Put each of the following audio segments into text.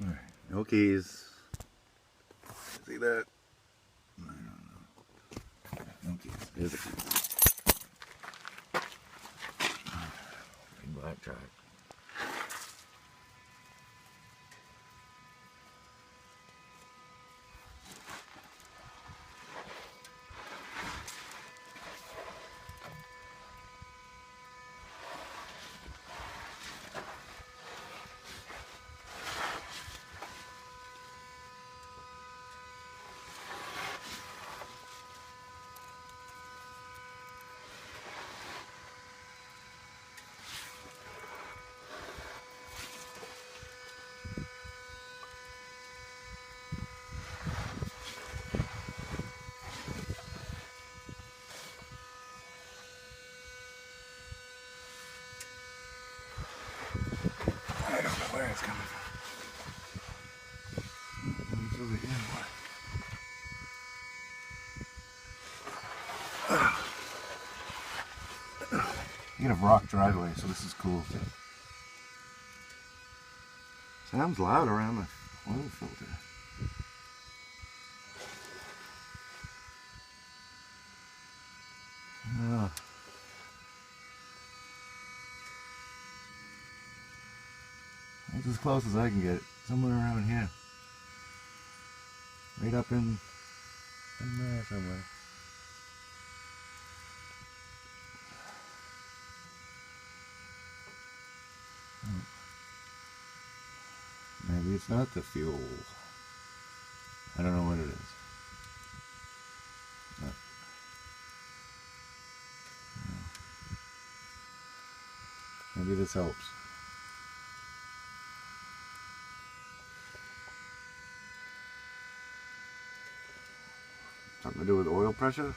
Alright, no keys. See that? I don't know. No keys. Here's the keys. Big black truck. I don't know where it's coming from. It's over here. You got a rock driveway, so this is cool. Sounds loud around the oil filter. Oh. That's as close as I can get. Somewhere around here. Right up in there somewhere. Oh. Maybe it's not the fuel. I don't know what it is. No. Maybe this helps. Something to do with oil pressure?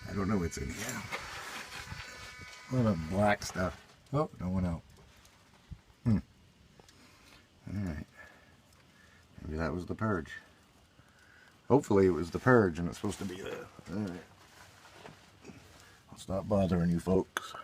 I don't know what's in here. A lot of black stuff. Oh, no one out. Alright. Maybe that was the purge. Hopefully it was the purge and it's supposed to be there. Alright. I'll stop bothering you folks.